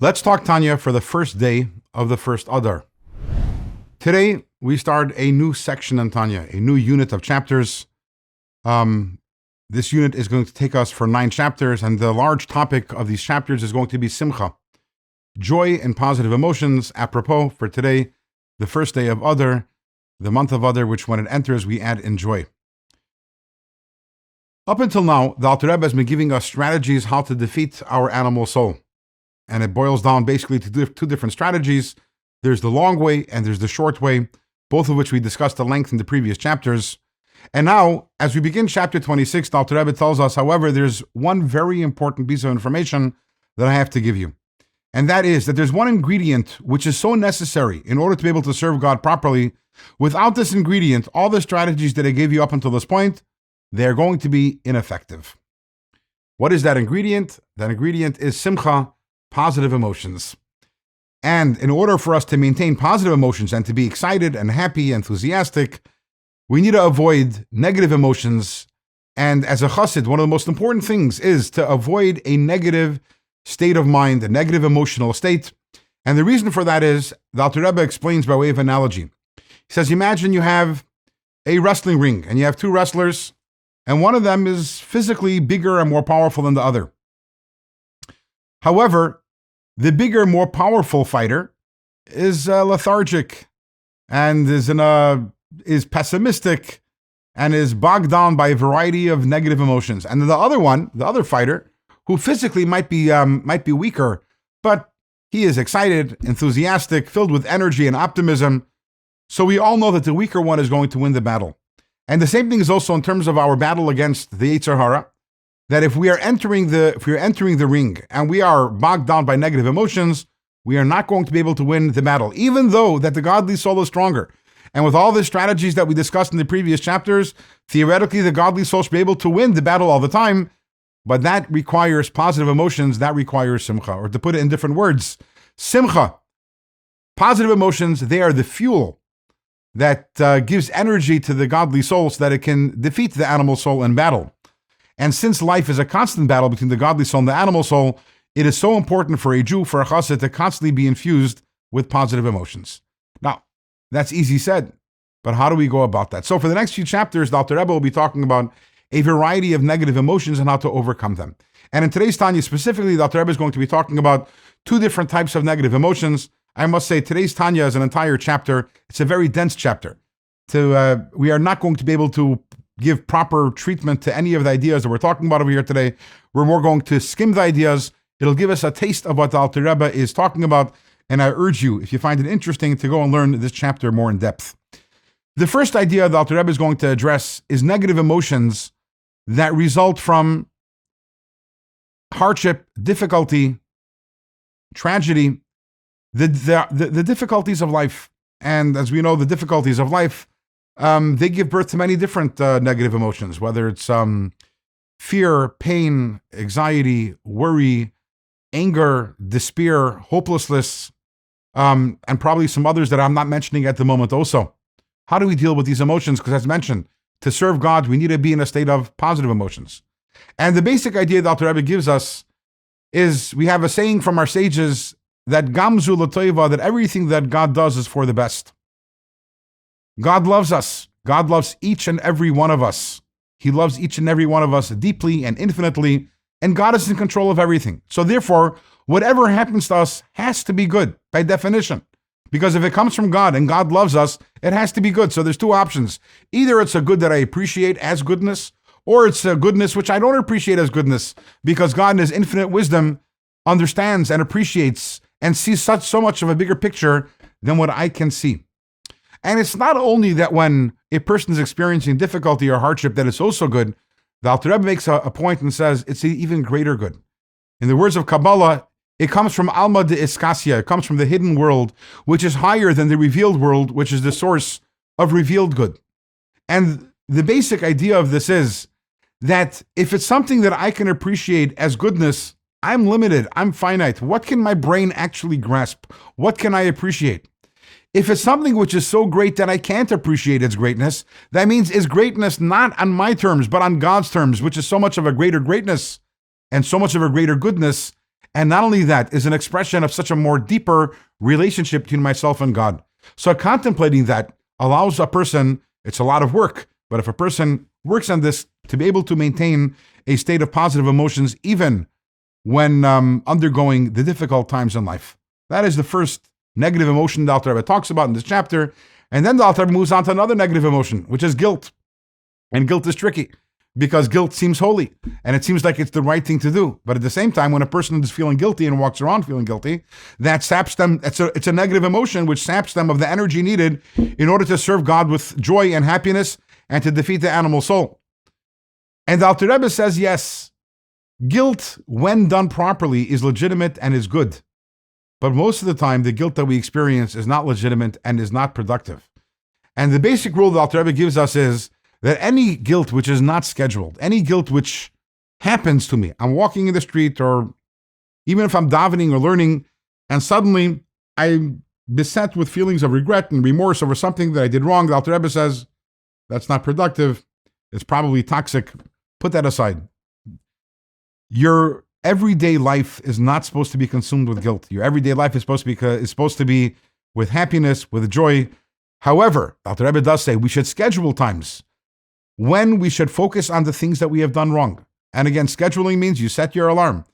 Let's talk Tanya for the first day of the first Adar. Today, we start a new section in Tanya, a new unit of chapters. This unit is going to take us for 9 chapters, and the large topic of these chapters is going to be Simcha, joy and positive emotions. Apropos, for today, the first day of Adar, the month of Adar, which when it enters, we add in joy. Up until now, the Alter Rebbe has been giving us strategies how to defeat our animal soul. And it boils down basically to two different strategies. There's the long way and there's the short way, both of which we discussed at length in the previous chapters. And now, as we begin chapter 26, the Alter Rebbe tells us, however, there's one very important piece of information that I have to give you. And that is that there's one ingredient which is so necessary in order to be able to serve God properly. Without this ingredient, all the strategies that I gave you up until this point, they're going to be ineffective. What is that ingredient? That ingredient is Simcha, positive emotions. And in order for us to maintain positive emotions and to be excited and happy, enthusiastic, we need to avoid negative emotions. And as a chassid, one of the most important things is to avoid a negative state of mind, a negative emotional state. And the reason for that is, the Alter Rebbe explains by way of analogy. He says, imagine you have a wrestling ring and you have 2 wrestlers, and one of them is physically bigger and more powerful than the other. However, the bigger, more powerful fighter is lethargic and is pessimistic and is bogged down by a variety of negative emotions. And the other fighter, who physically might be weaker, but he is excited, enthusiastic, filled with energy and optimism. So we all know that the weaker one is going to win the battle. And the same thing is also in terms of our battle against the Yetzer Hara. That if we are entering the ring and we are bogged down by negative emotions, we are not going to be able to win the battle, even though that the godly soul is stronger. And with all the strategies that we discussed in the previous chapters, theoretically, the godly soul should be able to win the battle all the time, but that requires positive emotions, that requires Simcha. Or to put it in different words, Simcha, positive emotions, they are the fuel that gives energy to the godly soul so that it can defeat the animal soul in battle. And since life is a constant battle between the godly soul and the animal soul, it is so important for a Jew, for a chassid, to constantly be infused with positive emotions. Now, that's easy said, but how do we go about that? So for the next few chapters, the Alter Rebbe will be talking about a variety of negative emotions and how to overcome them. And in today's Tanya specifically, the Alter Rebbe is going to be talking about 2 different types of negative emotions. I must say, today's Tanya is an entire chapter. It's a very dense chapter. We are not going to be able to give proper treatment to any of the ideas that we're talking about over here today. We're more going to skim the ideas. It'll give us a taste of what the Alter Rebbe is talking about. And I urge you, if you find it interesting, to go and learn this chapter more in depth. The first idea the Alter Rebbe is going to address is negative emotions that result from hardship, difficulty, tragedy, the difficulties of life. And as we know, the difficulties of life, they give birth to many different negative emotions, whether it's fear, pain, anxiety, worry, anger, despair, hopelessness, and probably some others that I'm not mentioning at the moment also. How do we deal with these emotions? Because as mentioned, to serve God, we need to be in a state of positive emotions. And the basic idea that Alter Rebbe gives us is, we have a saying from our sages that Gamzu l'toiva, that everything that God does is for the best. God loves us. God loves each and every one of us. He loves each and every one of us deeply and infinitely, and God is in control of everything. So therefore, whatever happens to us has to be good by definition. Because if it comes from God and God loves us, it has to be good. So there's 2 options. Either it's a good that I appreciate as goodness, or it's a goodness which I don't appreciate as goodness, because God in His infinite wisdom understands and appreciates and sees so much of a bigger picture than what I can see. And it's not only that when a person is experiencing difficulty or hardship that it's also good. The Alter Rebbe makes a point and says it's an even greater good. In the words of Kabbalah, it comes from Alma de Iskasia. It comes from the hidden world, which is higher than the revealed world, which is the source of revealed good. And the basic idea of this is that if it's something that I can appreciate as goodness, I'm limited, I'm finite. What can my brain actually grasp? What can I appreciate? If it's something which is so great that I can't appreciate its greatness, that means it's greatness not on my terms, but on God's terms, which is so much of a greater greatness and so much of a greater goodness. And not only that, is an expression of such a more deeper relationship between myself and God. So contemplating that allows a person, it's a lot of work, but if a person works on this, to be able to maintain a state of positive emotions even when undergoing the difficult times in life. That is the first negative emotion the Alter Rebbe talks about in this chapter. And then the Alter Rebbe moves on to another negative emotion, which is guilt. And guilt is tricky because guilt seems holy and it seems like it's the right thing to do. But at the same time, when a person is feeling guilty and walks around feeling guilty, that saps them. It's a negative emotion which saps them of the energy needed in order to serve God with joy and happiness and to defeat the animal soul. And the Alter Rebbe says, yes, guilt, when done properly, is legitimate and is good. But most of the time, the guilt that we experience is not legitimate and is not productive. And the basic rule that Alter Rebbe gives us is that any guilt which is not scheduled, any guilt which happens to me, I'm walking in the street, or even if I'm davening or learning, and suddenly I'm beset with feelings of regret and remorse over something that I did wrong, the Alter Rebbe says, that's not productive, it's probably toxic, put that aside. Your everyday life is not supposed to be consumed with guilt. Your everyday life is supposed to be with happiness, with joy. However, Alter Rebbe does say we should schedule times when we should focus on the things that we have done wrong. And again, scheduling means you set your alarm.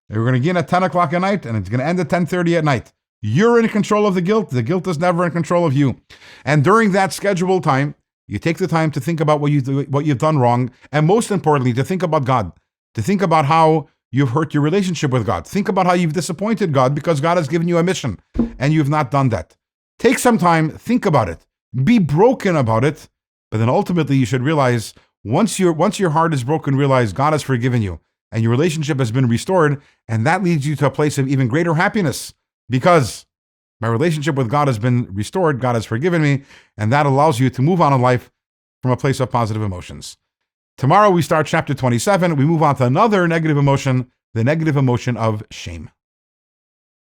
We're going to begin at 10 o'clock at night and it's going to end at 10:30 at night. You're in control of the guilt. The guilt is never in control of you. And during that scheduled time, you take the time to think about what you've done wrong. And most importantly, to think about God, to think about how you've hurt your relationship with God. Think about how you've disappointed God because God has given you a mission and you've not done that. Take some time, think about it, be broken about it, but then ultimately you should realize once your heart is broken, realize God has forgiven you and your relationship has been restored, and that leads you to a place of even greater happiness because my relationship with God has been restored, God has forgiven me, and that allows you to move on in life from a place of positive emotions. Tomorrow we start chapter 27. We move on to another negative emotion, the negative emotion of shame.